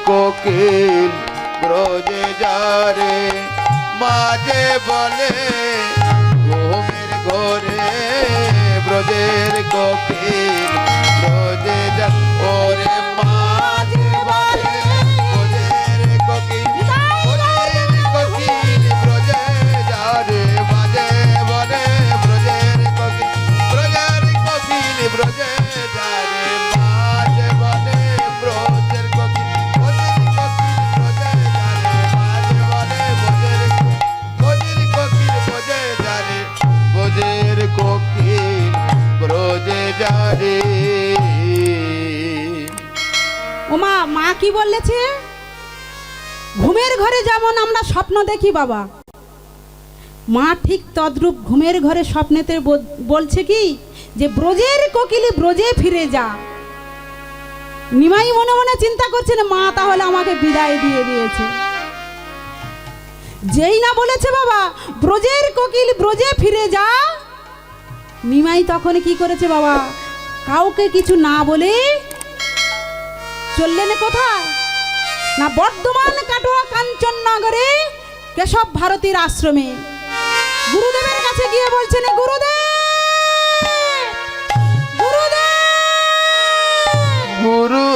কোকিল ব্রজে যারে মাঝে বলে ঘুমের ঘরে ব্রজের কোকিল ব্রজে যা ওরে মাঝে বলে ব্রজের কোকিল ব্রজে যারে মাঝে বলে ব্রজের কোকিল ব্রজে যারে মাঝে বলে ব্রজের কোকিল ব্রজে যারে মাঝে বলে ব্রজের কোকিল ব্রজে যারে ব্রজের কোকিল ব্রজে যারে। ওমা, মা কি বলেছে? ঘুমের ঘরে যেমন আমরা স্বপ্ন দেখি বাবা, মা ঠিক তদ্রূপ ঘুমের ঘরে স্বপ্নেতে বলছে কি যে ব্রজের কোকিলি ব্রজে ফিরে যা। নিমাই মনে মনে চিন্তা করছে না মা তাহলে আমাকে বিদায় দিয়ে দিয়েছে। যেই না বলেছে বাবা ব্রজের কোকিল ব্রজে ফিরে যা, নিমাই তখন কি করেছে বাবা, কাউকে কিছু না বলে চললেন কোথায় না বর্ধমান কাটোয়া কাঞ্চননগরে কেশব ভারতীর আশ্রমে গুরুদেবের কাছে গিয়ে বলছেন গুরুদেব গুরুদেব গুরু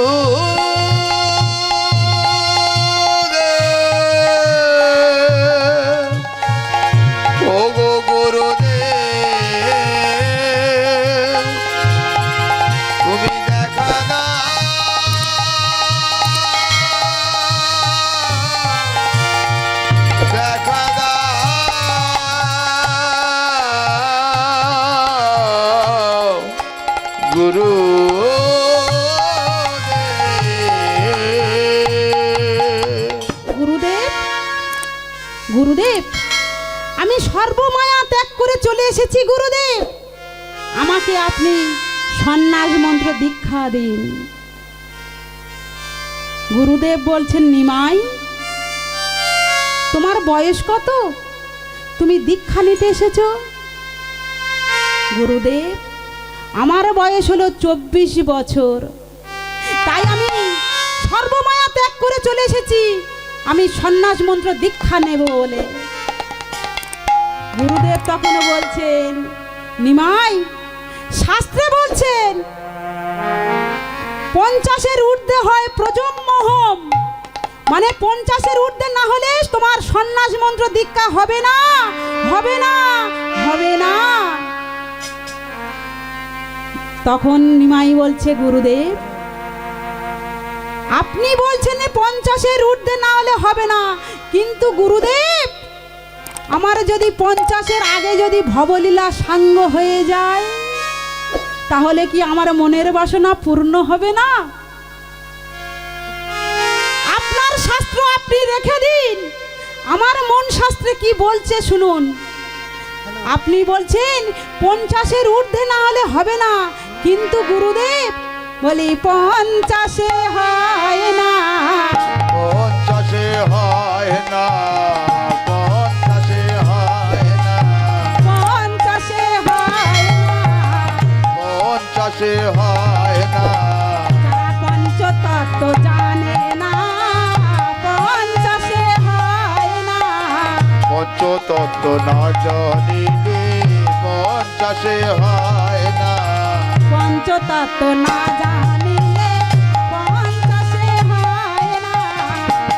গুরু গুরুদেব গুরুদেব আমি সর্বমায়া ত্যাগ করে চলে এসেছি গুরুদেব, আমাকে আপনি সন্ন্যাস মন্ত্র দীক্ষা দিন। গুরুদেব বলছেন নিমাই তোমার বয়স কত, তুমি দীক্ষা নিতে এসেছো? গুরুদেব আমার বয়স হলো 24 বছর, তাই আমি সর্বমায়া ত্যাগ করে চলে এসেছি আমি সন্ন্যাস মন্ত্র দীক্ষা নেব বলে। গুরুদেব তখন বলছেন নিমাই শাস্ত্রে বলছেন 50-এর ঊর্ধ্বে হয় প্রজন্মহোম, মানে 50-এর ঊর্ধ্বে না হলে তোমার সন্ন্যাস মন্ত্র দীক্ষা হবে না হবে না হবে না। তখন নিমাই বলছে গুরুদেব আপনি বলছেন 50-এর ঊর্ধ্বে না হলে হবে না, কিন্তু গুরুদেব আমার যদি 50-এর আগে যদি ভবলীলা সাঙ্গ হয়ে যায় তাহলে কি আমার মনের বাসনা পূর্ণ হবে না? আপনার শাস্ত্র আপনি রেখে দিন, আমার মন শাস্ত্রে কি বলছে শুনুন। আপনি বলছেন 50-এর ঊর্ধ্বে না হলে হবে না, কিন্তু গুরুদেব বলি 50-এ হয় না 50-এ হয় না 50-এ হয় না 50-এ হয় না 50-এ হয় না। যারা পঞ্চতত্ত্ব জানে না 50-এ হয় না, পঞ্চতত্ত্ব না জানিলে 50-এ হয় না, পঞ্চতত্ত্ব না জানিলে 50-এ হয় না,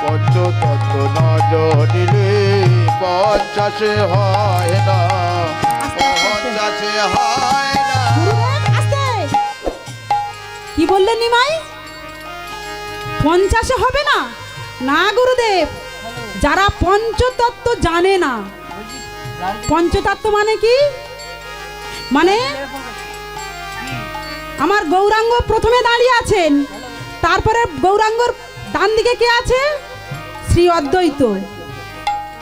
পঞ্চতত্ত্ব না জানিলে 50-এ হয় না 50-এ হয় না। গুরুদেব আস্তে কি বললেন নিমাই 50-এ হবে না? না গুরুদেব, যারা পঞ্চতত্ত্ব জানে না, পঞ্চতত্ত্ব মানে কি, মানে আমার গৌরাঙ্গ প্রথমে দাঁড়িয়ে আছেন, তারপরে গৌরাঙ্গর ডান দিকে কে আছে? শ্রী অদ্বৈত,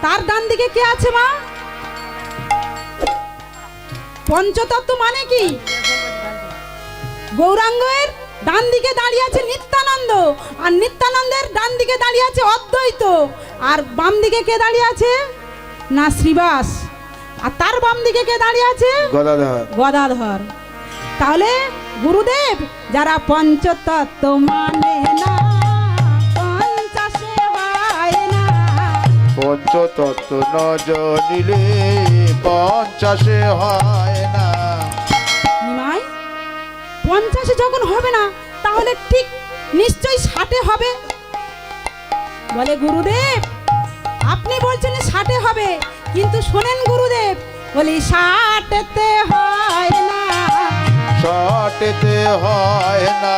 তার ডান দিকে কে আছে মা? পঞ্চতত্ত্ব মানে কি, গৌরাঙ্গের ডান দিকে দাঁড়িয়ে আছে নিত্যানন্দ, আর নিত্যানন্দের ডান দিকে দাঁড়িয়ে আছে অদ্বৈত, আর বাম দিকে কে দাঁড়িয়ে আছে না শ্রীবাস, আর তার বাম দিকে কে দাঁড়িয়ে আছে? গদাধর। গদাধর। তাহলে গুরুদেব যারা পঞ্চতত্ত্ব মানে না পঞ্চতত্ত্ব ন জানিলে পঞ্চাশে হয় না। নিমাই 50 যখন হবে না তাহলে ঠিক নিশ্চয়ই 60 হবে। বলে গুরুদেব আপনি বলছেন 60 হবে, কিন্তু শোনেন গুরুদেব, বলি 60তে হয় না, 60তে হয় না,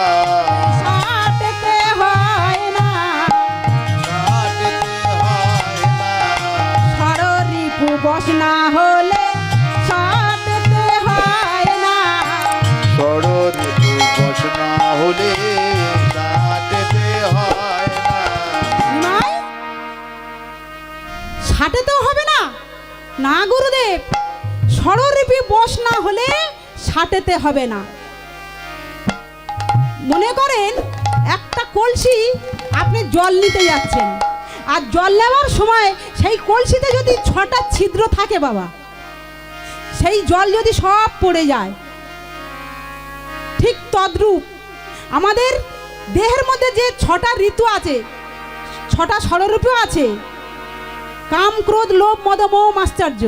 60তে হয় না, 60তে হয় না। ষড়রিপু বশ না হলে 60তে হয় না। ষড়ঋতু বশ না হলে 60তে হয় না। নিমাই 60তেও হবে না? না গুরুদেব, ষড়রিপু বশ না হলে 60তে হবে না। মনে করেন একটা কলসি আপনি জল নিতে যাচ্ছেন, আর জল নেওয়ার সময় সেই কলসিতে যদি 6টা ছিদ্র থাকে বাবা, সেই জল যদি সব পড়ে যায়, ঠিক তদ্রূপ আমাদের দেহের মধ্যে যে 6টা ঋতু আছে, 6টা ষড়ঋতু আছে, কাম ক্রোধ লোভ মদ মোহ মাশ্চর্য,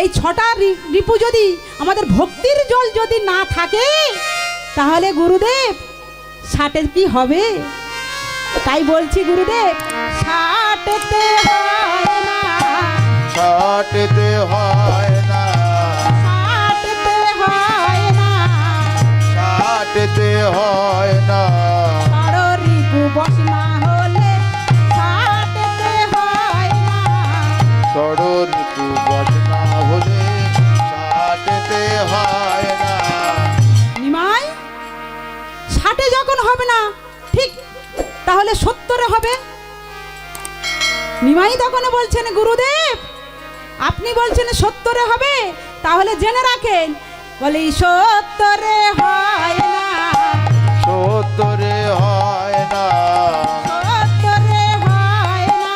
এই 6টা রিপু যদি আমাদের ভক্তির জল যদি না থাকে, তাহলে গুরুদেব 60 কি হবে? তাই বলছি গুরুদেব 60তে হয় না, 60তে হয় না, 60তে হয় না, 60তে হয় না। ষড়রিপু বশ না হলে 60তে হয় না। ষড়ঋতু বশ না হলে 60তে হয় না। নিমাই 60 যখন হবে না ঠিক, তাহলে 70 হবে। নিমাই তখন বলছেন গুরুদেব আপনি বলছেন 70 হবে, তাহলে জেনে রাখেন, বলি 70 হয় না, 70 হয় না, 70 হয় না,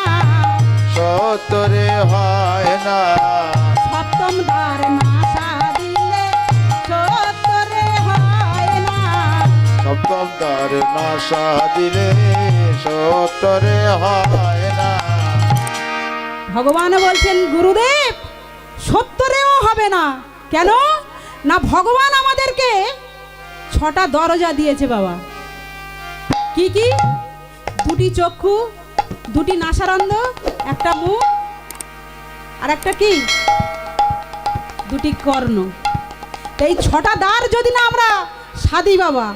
70 হয় না। সপ্তম দ্বার না সাধিলে 70 হয় না। সপ্তম দ্বার না সাধিলে 70 হয় না। ভগবান বলছেন গুরুদেব 70ও হবে না। কেন না? ভগবান আমাদেরকে 6টা দরজা দিয়েছে বাবা। কি কি? 2টি চক্ষু, 2টি নাসারন্ধ্র, একটা মুখ, আর একটা কি? 2টি কর্ণ। তো এই 6টা দ্বার যদি না আমরা সাধি বাবা,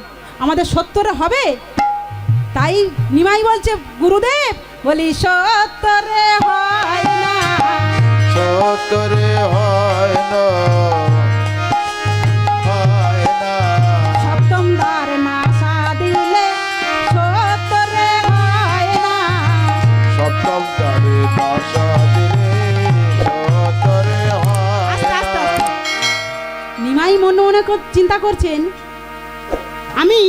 আমাদের 70 হবে? তাই নিমাই বলছে গুরুদেব, বলি 70 হয় না, 70 হয় না, হয় না। সপ্তম দ্বার না সাধিলে 70 হয় না। সপ্তম দ্বারে না সাধিলে 70 হয় আস্তে আস্তে না। আস্তে। নিমাই মনে মনে চিন্তা করছেন, আমি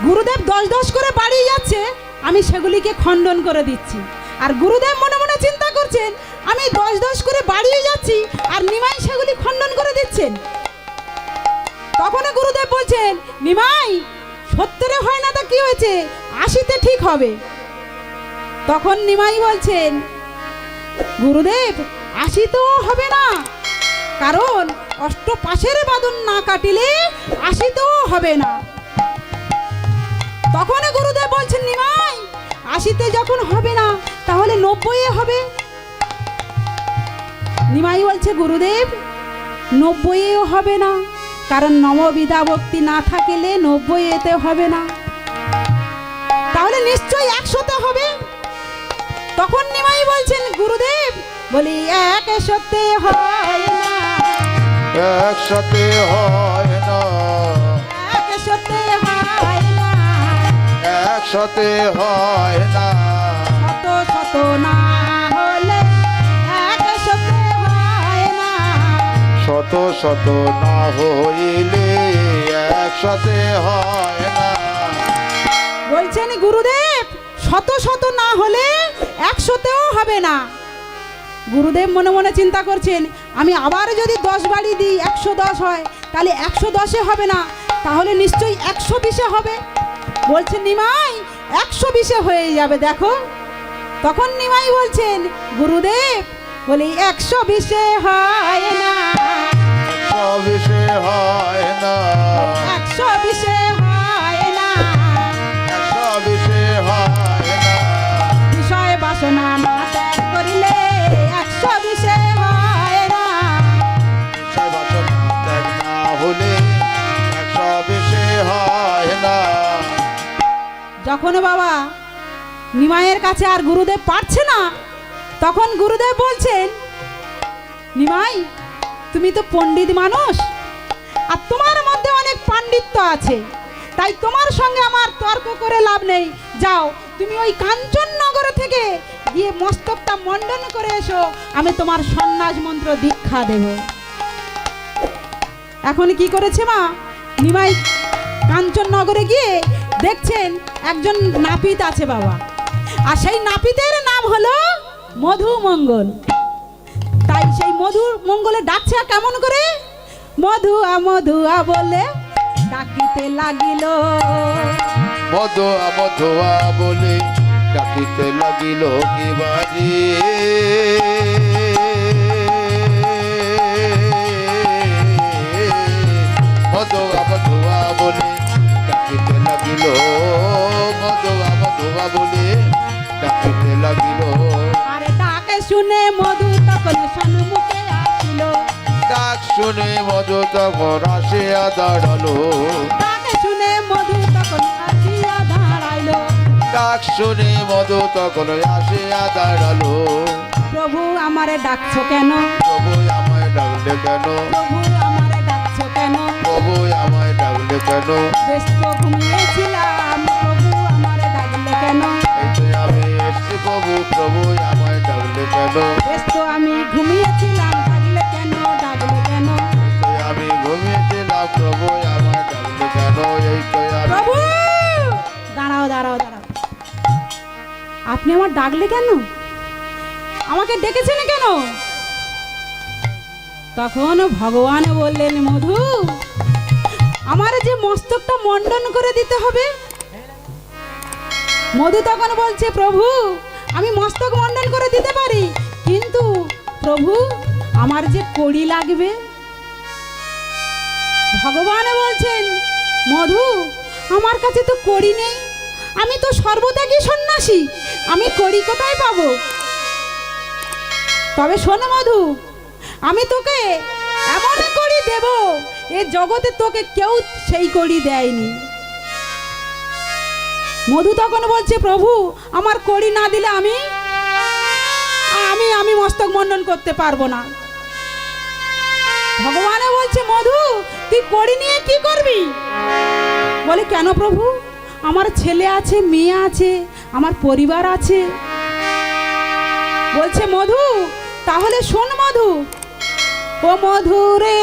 গুরুদেব 10 করে বাড়িয়ে যাচ্ছে, আমি সেগুলিকে খণ্ডন করে দিচ্ছি। আর গুরুদেব মনে মনে চিন্তা করছেন, আমি 10 করে বাড়িয়ে যাচ্ছি, আর নিমাই সেগুলি খণ্ডন করে দিচ্ছেন। তখন গুরুদেব বলছেন, নিমাই 70 হয় না, তা কি হয়েছে? 80তে ঠিক হবে। তখন নিমাই বলছেন, গুরুদেব 80তেও হবে না, কারণ অষ্টপাশের বাঁধন না কাটিলে 80তেও হবে না। তখন গুরুদেব বলছেন, নিমাই 80তে যখন হবে না, তাহলে 90 হবে। নিমাই বলছে, গুরুদেব 90ও হবে না, কারণ নববিধা ভক্তি না থাকিলে 90-এতে হবে না, তাহলে নিশ্চয়ই 100তে হবে। তখন নিমাই বলছেন, গুরুদেব বলি 100তে হয় না, 100তে হয় না, 100তে হয় না, 100তে হয় না। শত না হলে 100তে হয় না। শত না হইলে 100তে হয় না। বলছেন গুরুদেব শত না হলে 100তেও হবে না। গুরুদেব মনে মনে চিন্তা করছেন, আমি আবার যদি 10 বাড়ি দিই 110 হয়, তাহলে 110-এ হবে না, তাহলে নিশ্চয়ই 120-এ হবে। বলছেন, নিমাই 120-এ হয়ে যাবে। দেখো তখন নিমাই বলছেন, গুরুদেব বলি 120-এ হয় না, 120-এ হয় না, 120-এ হয় না, 120-এ হয় না, বিষয় বাসনা না ত্যাগ করিলে 120-এ হয় না। বিষয় বাসনা ত্যাগ না হলে 120-এ হয় না। যখন বাবা নিমাইয়ের কাছে আর গুরুদেব পারছে না, তখন গুরুদেব বলছেন, নিমাই তুমি তো পণ্ডিত মানুষ, আর তোমার মধ্যে অনেক পাণ্ডিত্য আছে, তাই তোমার সঙ্গে আমার তর্ক করে লাভ নেই। যাও তুমি ওই কাঞ্চননগর থেকে গিয়ে মস্তকটা মণ্ডন করে এসো, আমি তোমার সন্ন্যাস মন্ত্র দীক্ষা দেব। এখন কি করেছে মা, নিমাই কাঞ্চননগরে গিয়ে দেখছেন একজন নাপিত আছে বাবা, আর সেই নাপিতের নাম হলো মধুমঙ্গল। তাই সেই মধুমঙ্গলে ডাকছে কেমন করে, মধুয়া মধুয়া বলে ডাকিতে লাগিল, মধুয়া মধুয়া বলে ডাকিতে লাগিল কি বাজি, মধুয়া মধুয়া বলে ডাকিতে লাগিল, মধুয়া মধুয়া বলে ডাকিতে লাগিল। আরে ডাকে শুনে মধু তখন সম্মুখে আসিল, ডাক শুনে মধু তখন আসিয়া দাঁড়ালো, ডাকে শুনে মধু তখন আসিয়া দাঁড়াইলো, ডাক শুনে মধু তখন আসিয়া দাঁড়ালো। প্রভু আমারে ডাকছো কেন, প্রভু আমায় ডাকলে কেন, প্রভু আমারে ডাকছো কেন, প্রভু আমায় ডাকলে কেন, ব্যস্ত ঘুমিয়েছিলাম, প্রভু আমারে ডাকলে কেন, এই তো আমি এসছি প্রভু, প্রভু আমায় ডাকলে কেন, ব্যস্ত আমি ঘুমিয়েছিলাম, ডাকলে কেন, ডাকলে কেন, এই তো আমি ঘুমিয়েছিলাম, প্রভু আমায় ডাকলে কেন, এই তো আমি। প্রভু দাঁড়াও দাঁড়াও দাঁড়াও, আপনি আমার ডাকলে কেন, আমাকে ডেকেছেন কেন? তখন ভগবান বললেন, মধু আমার যে মস্তকটা মণ্ডন করে দিতে হবে। মধু তখন বলছে, প্রভু আমি মস্তক মণ্ডন করে দিতে পারি, কিন্তু প্রভু আমার যে কড়ি লাগবে। ভগবান বলছেন, মধু আমার কাছে তো কড়ি নেই, আমি তো সর্বত্যাগী সন্ন্যাসী, আমি কড়ি কোথায় পাবো? তবে শোনো মধু, আমি তোকে এমন কড়ি দেব, এ জগতে তোকে কেউ সেই কড়ি দেয়নি। মধু তখন বলছে, প্রভু আমার কড়ি না দিলে আমি আমি আমি মস্তক মণ্ডন করতে পারবো না। ভগবান বলছে, মধু তুই কড়ি নিয়ে কি করবি? বলে, কেন প্রভু, আমার ছেলে আছে, মেয়ে আছে, আমার পরিবার আছে। বলছে, মধু তাহলে শোন মধু, ও মধু রে,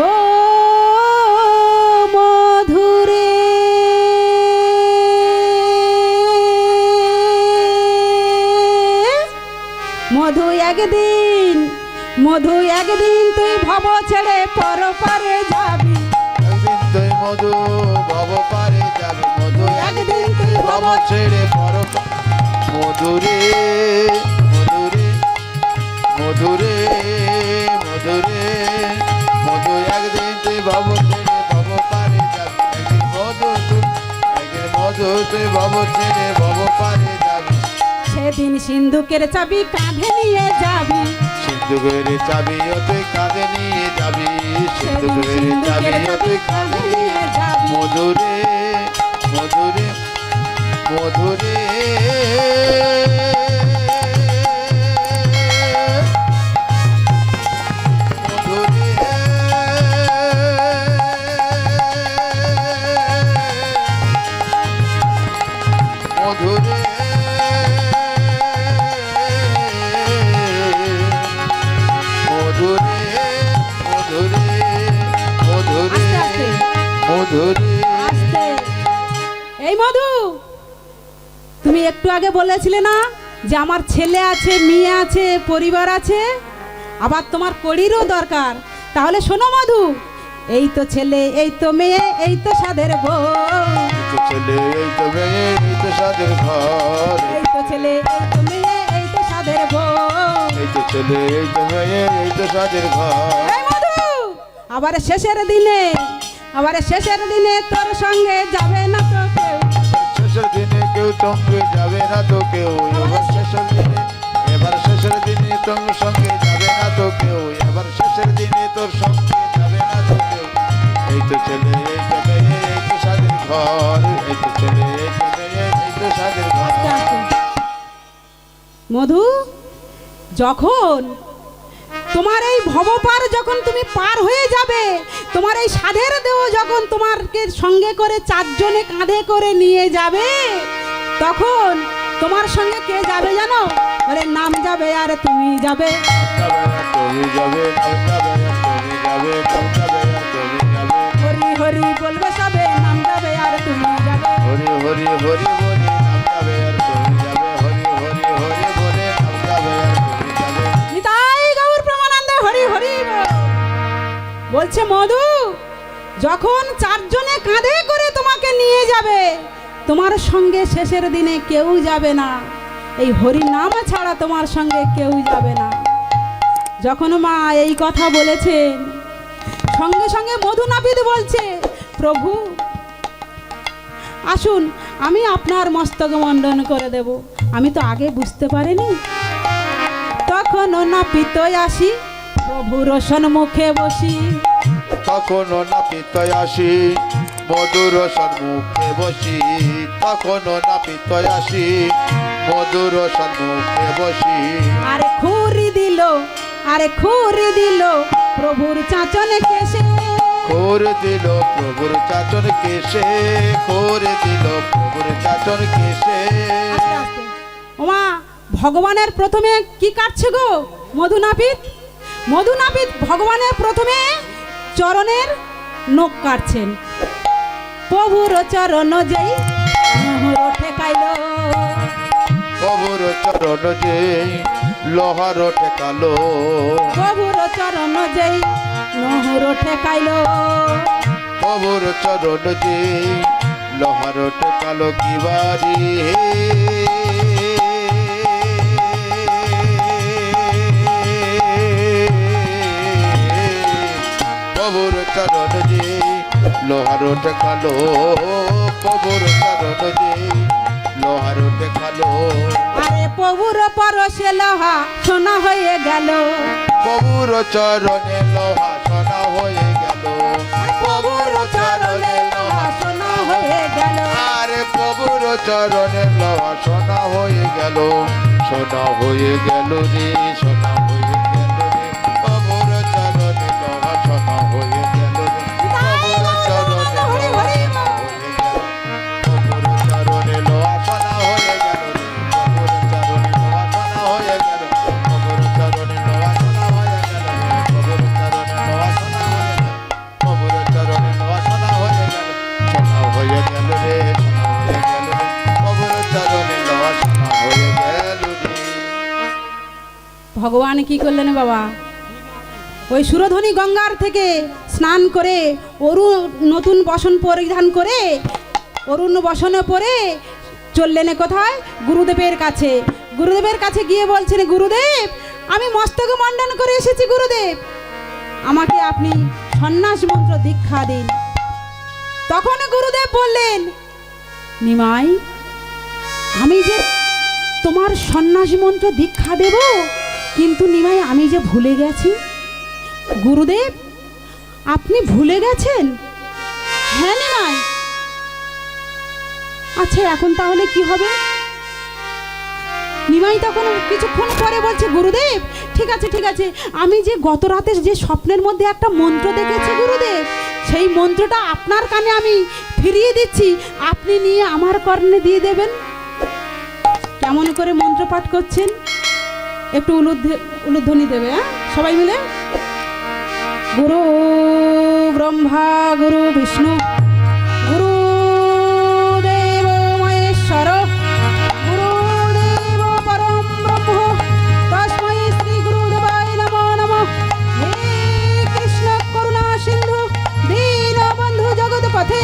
ও মধু রে, মধু একদিন, মধু একদিন তুই ভব ছেড়ে পরপারে যাবি, একদিন তুই মধু ভব পারে যাবে, মধু একদিন তুই ভব ভব ছেড়ে পর মধুরে মধুরে মধুরে মধুরে মধু একদিন তুই ভব ছেড়ে ভব পারে যাবে, একদিন মধু তুই ভব ছেড়ে ভব পারে যাবে। সেদিন সিন্ধুকের চাবি কাঁধে নিয়ে যাবি, সিন্ধুকের চাবি তুই কাঁধে নিয়ে যাবি, সিন্ধুকের চাবি তুই কাঁধে নিয়ে যাবি, মধুরে মধুরে মধুরে মধুরে মধুরে মধুরে মধুরে মধুরে আস্তে আস্তে। মধুরে। আস্তে। এই মধু, তুমি একটু আগে বলেছিলে না যে আমার ছেলে আছে, মেয়ে আছে, পরিবার আছে, আবার তোমার কড়িরও দরকার। তাহলে শোনো মধু, এই তো ছেলে, এই তো মেয়ে, এই তো সাধের বউ, তো ছেলে এই তো মেয়ে এই তো সাদের ঘর, এই তো ছেলে এই তো মেয়ে এই তো সাদের বউ। এই তো ছেলে এই তো মেয়ে এই তো সাদের ঘর। এই মধু, আবার শেষের দিনে তোর সঙ্গে যাবে না তো কেউ। শেষের দিনে কেউ সঙ্গে যাবে না তো কেউ, এবার শেষের দিনে, এবার শেষের দিনে তোর সঙ্গে যাবে না তো কেউ, এবার শেষের দিনে তোর সঙ্গে যাবে না তো কেউ। এই তো ছেলে এই তো মেয়ে এই তো সাদের ঘর, এই তো ছেলে এই তো মেয়ে এই তো সাদের ঘর। আস্তে আস্তে। মধু, যখন তোমার এই ভবপার যখন তুমি পার হয়ে যাবে, তোমার এই সাধের দেহ যখন তোমাকে সঙ্গে করে চারজনে কাঁধে করে নিয়ে যাবে, তখন তোমার সঙ্গে কে যাবে জানো? বলে নাম যাবে আর তুমি যাবে। যাবে না তুমি যাবে, নাম যাবে না তুমি যাবে, নাম যাবে না তুমি যাবে। হরি হরি বলবে সবে, নাম যাবে আর তুমি যাবে। হরি হরি হরি বলে নাম যাবে আর তুমি যাবে, হরি হরি হরি বলে নাম যাবে আর তুমি যাবে। নিতাই গৌর প্রেমানন্দে হরি হরি বল। বলছে মধু, যখন চারজনে কাঁধে করে তোমাকে নিয়ে যাবে, তোমার সঙ্গে শেষের দিনে কেউ যাবে না, এই হরি নাম ছাড়া তোমার সঙ্গে কেউ যাবে না। যখন মা এই কথা বলেছেন, সঙ্গে সঙ্গে মধু নাপিত বলছে, প্রভু আসুন, আমি আপনার মস্তক মণ্ডন করে দেব। আমি তো আগে বুঝতে পারিনি। তখন নাপিত আসি, প্রভুর সম্মুখে বসি। তখনও নাপিত আসি, মধুর সম্মুখে বসি। তখনও নাপিত আসি, মধুর সম্মুখে বসি। আরে খুরি দিল প্রভুর চাচনে কেশে। খোর দিল প্রভুর চাচন কেশে, খোর দিল প্রভুর চাচন কেশে। আস্তে আস্তে। ওমা, ভগবানের প্রথমে কি কাটছে গো? মধু নাপিত ভগবানের প্রথমে চরণের নখ কাটছেন। প্রভুর চরণ যেই মোহর ঠেকাইল, প্রভুর চরণ যে লোহার ঠেকালো, প্রভুর চরণ যেই মোহর ঠেকাইল। প্রভুর চরণ যে লোহার ঠেকালো কি বাড়ি। প্রভুর চরণ যে লোহার ঠেকালো, প্রভুর চরণ যে লোহার ঠেকালো। আরে প্রভুর পরশে লোহা সোনা হয়ে গেল, প্রভুর চরণে লোহা সোনা হয়ে গেল, প্রভুর চরণে লোহা সোনা হয়ে গেল। আরে প্রভুর চরণে লোহা সোনা হয়ে গেল, সোনা হয়ে গেল রে, সোনা হয়ে গেল রে। প্রভুর চরণে লোহা সোনা হয়ে গেল রে, প্রভুর চরণে লোহা সোনা হয়ে গেল, প্রভুর চরণে লোহা সোনা হয়ে গেল রে, প্রভুর চরণে লোহা সোনা হয়ে গেল, প্রভুর চরণে লোহা সোনা হয়ে গেল রে, প্রভুর চরণে লোহা সোনা হয়ে গেল, প্রভুর চরণে লোহা সোনা হয়ে গেল, সোনা হয়ে গেল রে, সোনা হয়ে গেল রে, প্রভুর চরণে লোহা সোনা হয়ে গেল রে। ভগবান কি করলেন বাবা? ওই সুরধনী গঙ্গার থেকে স্নান করে নতুন বসন পরিধান করে অরুণ বসনে পরে চললেন কোথায়? গুরুদেবের কাছে। গুরুদেবের কাছে গিয়ে বলছেন, গুরুদেব আমি মস্তক মণ্ডন করে এসেছি, গুরুদেব আমাকে আপনি সন্ন্যাস মন্ত্র দীক্ষা দিন। তখন গুরুদেব বললেন, নিমাই আমি যে তোমার সন্ন্যাস মন্ত্র দীক্ষা দেব, কিন্তু নিমাই আমি যে ভুলে গেছি। গুরুদেব আপনি ভুলে গেছেন? হ্যাঁ নিমাই। আচ্ছা এখন তাহলে কি হবে? নিমাই তখন কিছুক্ষণ পরে বলছে, গুরুদেব ঠিক আছে ঠিক আছে, আমি যে গত রাতে যে স্বপ্নের মধ্যে একটা মন্ত্র দেখেছি গুরুদেব, সেই মন্ত্রটা আপনার কানে আমি ফিরিয়ে দিচ্ছি, আপনি নিয়ে আমার কর্ণে দিয়ে দেবেন। কেমন করে মন্ত্র পাঠ করছেন একটু উলুধ্বনি দেবে, হ্যাঁ সবাই মিলে। গুরু ব্রহ্মা গুরু বিষ্ণু গুরু দেব মহেশ্বর গুরুদেব পরম ব্রহ্ম তস্मै শ্রী গুরুদেবায় নমো নমঃ। হে কৃষ্ণ করুণা সিন্ধু দীনবন্ধু জগৎপথে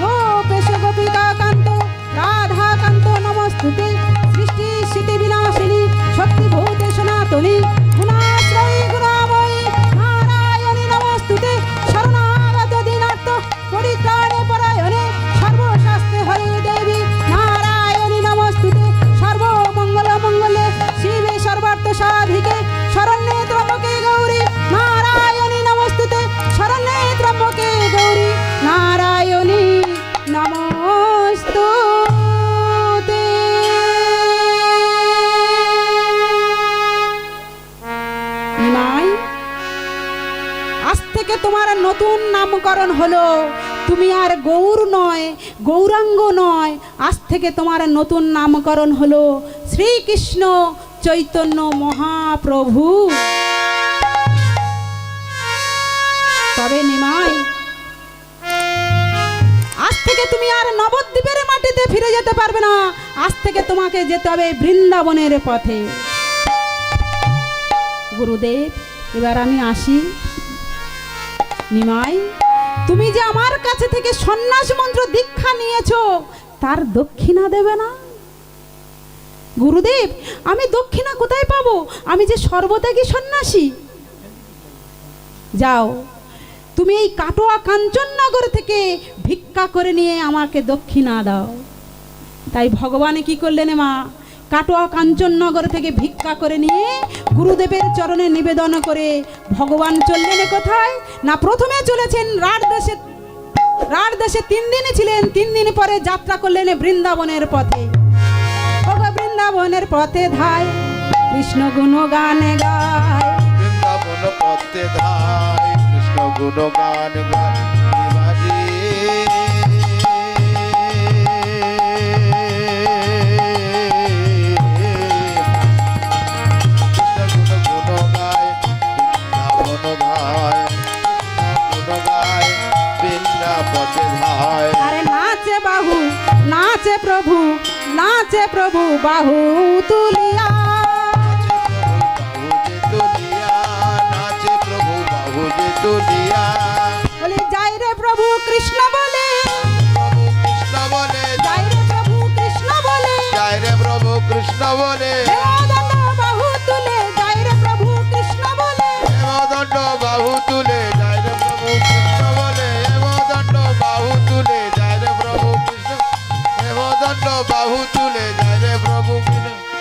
গোপেশ গোপিকা নমস্তুতে সৃষ্টি স্থিতি বিনাশিনী শক্তিভূতে সনাতনী গুণাশ্রয়ী গুণাময়ী নারায়ণী নমস্তুতে শরণাগত দীনার্থ পরিত্রাণে পরায়ণে সর্বশাস্ত্রে হরে দেবী নারায়ণী নমস্তুতে সর্বমঙ্গল মঙ্গলে শিবে সর্বার্থ সাধিকে শরণ্যে ত্রম্বকে গৌরী নারায়ণী নমস্তুতে শরণ্যে ত্রম্বকে গৌরী নারায়ণী নমস্তুতে। নিমাই, আজ থেকে তোমার নতুন নামকরণ হলো। তুমি আর গৌর নয়, গৌরাঙ্গ নয়, আজ থেকে তোমার নতুন নামকরণ হলো শ্রীকৃষ্ণ চৈতন্য মহাপ্রভু। তবে নিমাই, আজ থেকে তুমি আর নবদ্বীপের মাটিতে ফিরে যেতে পারবে না। আজ থেকে তোমাকে যেতে হবে বৃন্দাবনের পথে। গুরুদেব, এবার আমি আসি। নিমাই, তুমি যে আমার কাছে থেকে সন্ন্যাস মন্ত্র দীক্ষা নিয়েছো, তার দক্ষিণা দেবে না? গুরুদেব, আমি দক্ষিণা কোথায় পাবো? আমি যে সর্বত্যাগী সন্ন্যাসী। যাও, তুমি এই কাটোয়া কাঞ্চননগর থেকে ভিক্ষা করে নিয়ে আমাকে দক্ষিণা দাও। তাই ভগবান কি করলেন মা? কাটোয়া কাঞ্চননগর থেকে ভিক্ষা করে নিয়ে গুরুদেবের চরণে নিবেদন করে ভগবান চললেন কোথায় না? প্রথমে চলেছেন রাঢ়দেশে। রাঢ়দেশে 3 দিনই ছিলেন। 3 দিন পরে যাত্রা করলেন বৃন্দাবনের পথে। বৃন্দাবনের পথে ধায় কৃষ্ণ গুণগান গায়। বৃন্দাবন পথে ধায় কৃষ্ণ গুণগান গায়। বাজে কৃষ্ণ গুণ গায় বৃন্দাবন ধায়। গুণ গায় বৃন্দা পথে ধায়। আরে নাচে বাহু, নাচে প্রভু, নাচে প্রভু বাহু তুলিয়া। নাচে প্রভু বাহু যে তুলিয়া। বলে যাই রে প্রভু কৃষ্ণ বলে, প্রভু কৃষ্ণ বলে, যাই রে প্রভু কৃষ্ণ বলে, জয় রে প্রভু কৃষ্ণ বলে। হেমদণ্ড বাহু তুলে যাই রে প্রভু কৃষ্ণ বলে। হেমদণ্ড বাহু তুলে জয় রে প্রভু কৃষ্ণ বলে। হেমদণ্ড বাহু তুলে জয় রে প্রভু কৃষ্ণ। হেমদণ্ড বাহু তুলে জয় রে প্রভু কৃষ্ণ।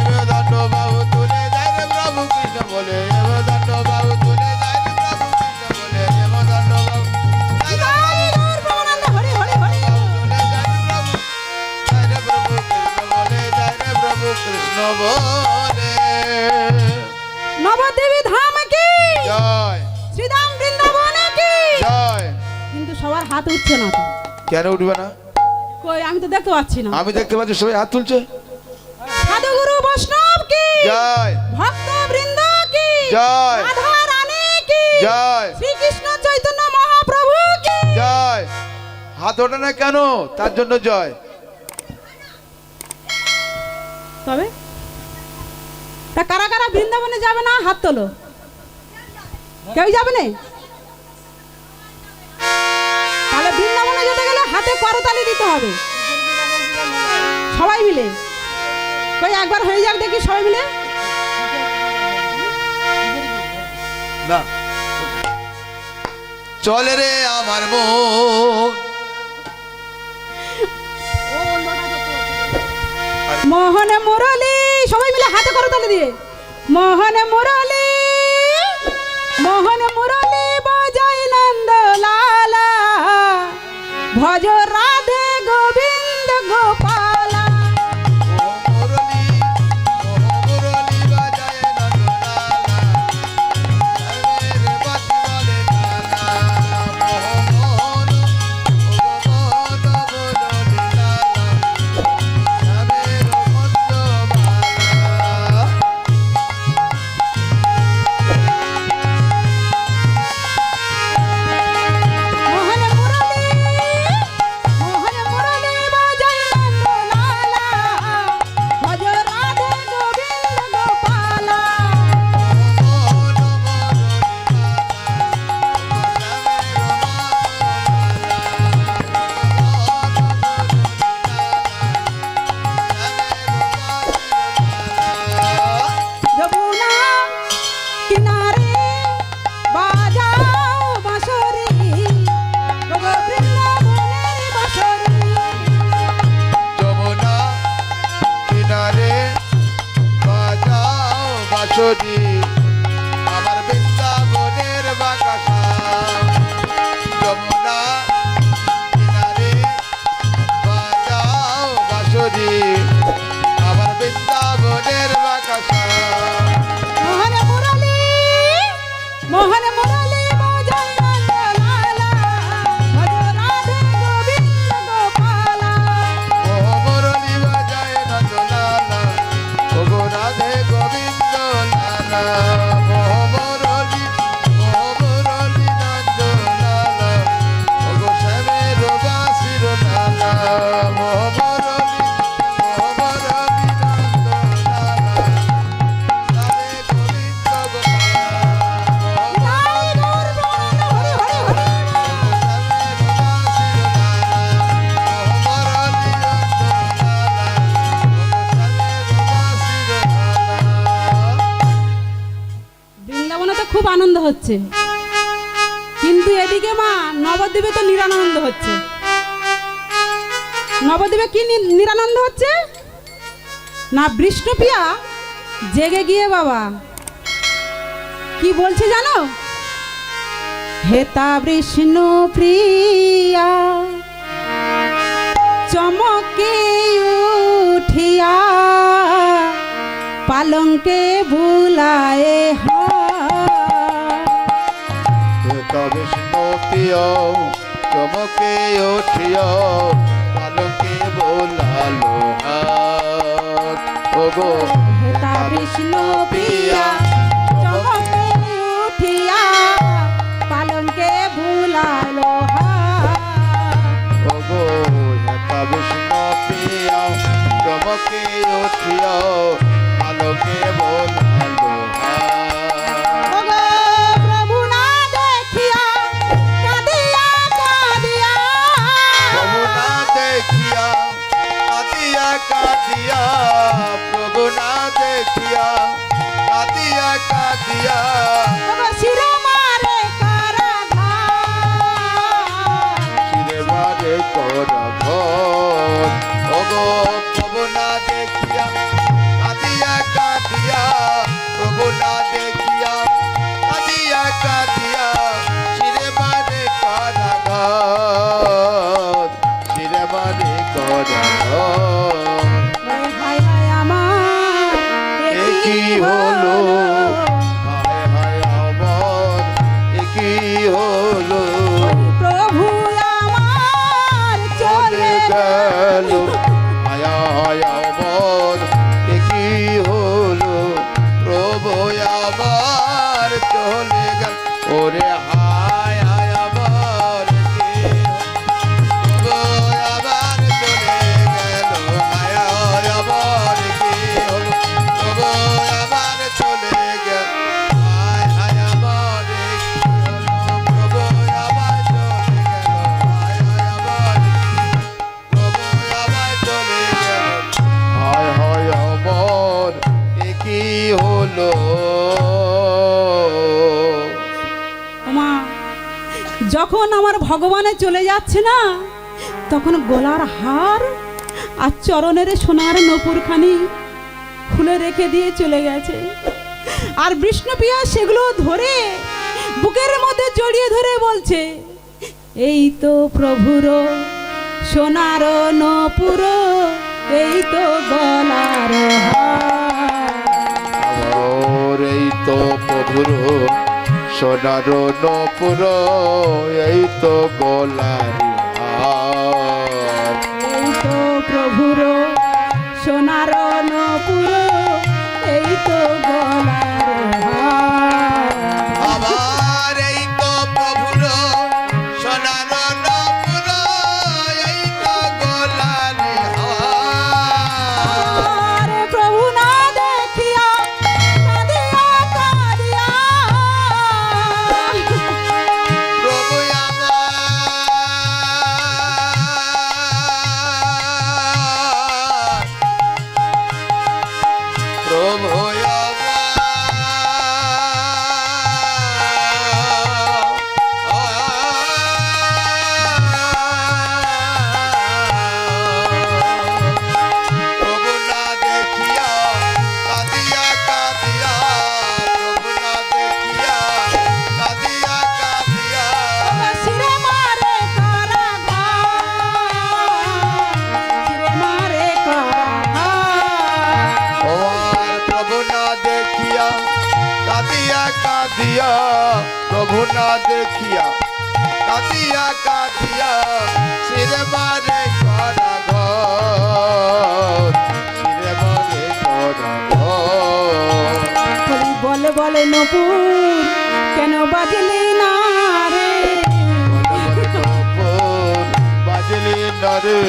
হেমদণ্ড বাহু তুলে জয় রে প্রভু কৃষ্ণ বলে। হেমদণ্ড বাহু তুলে জয় রে প্রভু কৃষ্ণ বলে। হেমদণ্ড বাহু জয় গৌর প্রেমানন্দ হরি হরি হরি। জয় রে প্রভু কৃষ্ণ বলে। জয় রে প্রভু কৃষ্ণ বলে। নবদ্বীপ ধাম কি জয় শ্রীধাম বৃন্দাবন কি। জয়। কিন্তু সবার হাত উঠছে না তো। কেন উঠবে না? কই, আমি তো দেখতে পাচ্ছি না। আমি দেখতে পাচ্ছি সবাই হাত তুলছে। সাধুগুরু বৈষ্ণব কি জয়। ভক্ত বৃন্দ কি জয়। রাধা রানী কি জয়। শ্রীকৃষ্ণ চৈতন্য মহাপ্রভু কি। জয়। হাত ওঠে না কেন? তার জন্য জয়। তবে তা কারা কারা বৃন্দাবনে যাবে না? হাত তোলো। কেউ যাবে না? তাহলে বৃন্দাবনে যেতে গেলে হাতে করতালি দিতে হবে সবাই মিলে। কই একবার হয়ে যাক দেখি সবাই মিলে। না চলে রে আমার মন। মোহন মুরলী, সবাই মিলে হাতে করতালি দিয়ে। মোহন মুরলী, মোহন মুরলী বাজাই নন্দ লালা, ভজ রাধে গোবিন্দ গোপালা। মুরলী মুরলী বাজায় নন্দলালা। রে বাঁশি বলে লালা। মোহন মোহন মুরলী লালা। শ্যামের মন্দমালা। মোহন মুরলী, হচ্ছে, কিন্তু এদিকে মা নবদ্বীপে তো নিরানন্দ হচ্ছে। নবদ্বীপে কি নিরানন্দ হচ্ছে না, বিষ্ণুপ্রিয়া জেগে গিয়ে বাবা কি বলছে জানো? হেতা বিষ্ণু প্রিয়া চমকে উঠিয়া পালঙ্কে বুলায়ে হেতা বিষ্ণু প্রিয় চমকে উঠিয়া পালকে বোলালো হাত। ওগো হেতা বিষ্ণু প্রিয়া চমকে উঠিয়া পালঙ্কে বুলালো ওগো হেতা বিষ্ণু প্রিয়া চমকে উঠিয়া পালকে বোলালো হাত। প্রভু না দেখিয়া কাঁদিয়া কাঁদিয়া প্রভু না দেখিয়া কাঁদিয়া কাঁদিয়া প্রভু না দেখিয়া কাঁদিয়া কাঁদিয়া শিরে মারে কারাঘাত শিরে মারে করঘর। ওগো প্রভু না দেখিয়া কাঁদিয়া কাঁদিয়া প্রভু না দেখিয়া কাঁদিয়া কাঁদিয়া শিরে মারে করঘর। শিরে মারে করঘর। হায় হায় আমার এ কি হলো হায় হায় আমার এ কি হলো প্রভু আমার চলে চলে গেল হায় হায় আমার এ কি হলো প্রভু আমার চলে গেল। ওরে হায় হায় আমার কি প্রভু আমার চলে গেল হায় হায় আমার কি হলো প্রভু আমার চলে গেল হায় হায় আমার কি হলো প্রভু আমার চলে গেল হায় হায় আমার প্রভু আমার চলে গেল হায় হায় আমার এ কি হলো। মা যখন আমার ভগবানে চলে যাচ্ছে না, তখন গলার হার আর চরণের সোনার নপুরখানি খুলে রেখে দিয়ে চলে গেছে। আর বিষ্ণুপ্রিয়া সেগুলো ধরে বুকের মধ্যে জড়িয়ে ধরে বলছে, এই তো প্রভুর সোনার নপুর, এই তো গলার হার। আমার এই তো প্রভুর সোনার নপুর, এই তো গলারি হার। এই তো প্রভুর সোনার নপুর, এই তো গলার হার। আমার এই তো প্রভুর সোনার নপুর, এই তো গলারি হার। আর প্রভু না দেখিয়া কাঁদিয়া কাঁদিয়া প্রভু আমার প্রভু প্রভু না দেখিয়া কাঁদিয়া কাঁদিয়া প্রভু না দেখিয়া কাঁদিয়া কাঁদিয়া শিরে মারে কারাঘাত, শিরে মারে কারাঘাত। ওর প্রভু না দেখিয়া কাঁদিয়া কাঁদিয়া প্রভু না দেখিয়া কাঁদিয়া কাঁদিয়া শিরে মারে করাঘর। শিরে মারে করাঘর। বলে বলে নপুর কেন বাজলি না রে, বাজলি নরে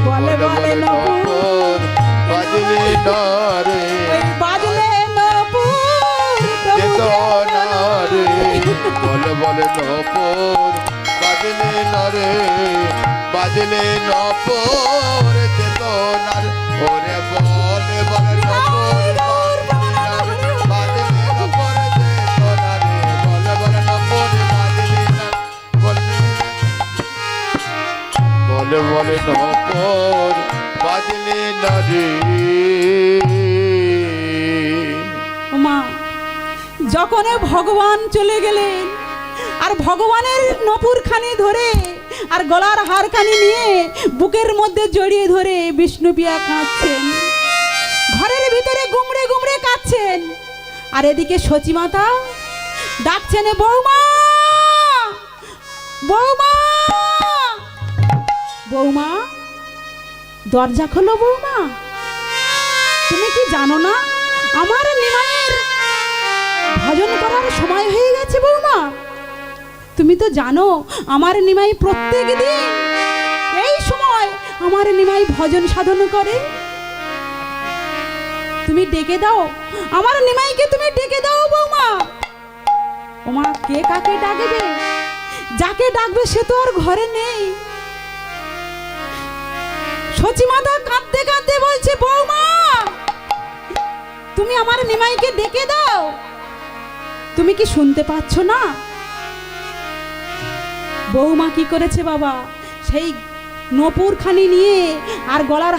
বলে বলে নপুর বাজলি নরে ওই বাজলে নপুর প্রভু চেতনারে বলে বলে নপুর বাজলে নরে বাজলে নপুর চেতনার ওরে বলে বলে নপুর বাজলে নপুর চেতনারে বলে বলে নপর বাজলে না রে। ওমা যখন ভগবান চলে গেলেন আর ভগবানের নপুরখানি ধরে আর গলার হারখানি নিয়ে বুকের মধ্যে জড়িয়ে ধরে বিষ্ণুপ্রিয়া কাঁদছেন, ঘরের ভিতরে গুমড়ে গুমড়ে কাঁদছেন। আর এদিকে সচিমাতা ডাকছেন, বৌমা বৌমা বৌমা, দরজা খোলো বৌমা। তুমি কি জানো না আমার নিমাইয়ের ভজন করার সময় হয়ে গেছে বৌমা? তুমি তো জানো আমার নিমাই প্রত্যেক দিন এই সময় আমার নিমাই ভজন সাধন করে। তুমি ডেকে দাও আমার নিমাইকে, তুমি ডেকে দাও বৌমা। ওমা কে কাকে ডাকবে? যাকে ডাকবে সে তো আর ঘরে নেই। সচিমাতা কাঁদতে কাঁদতে বলছে, বৌমা তুমি আমার নিমাইকে ডেকে দাও। তুমি কি শুনতে পাচ্ছ না? বৌমা কি করেছে বাবা, সেই নপুরখানি নিয়ে আর গলার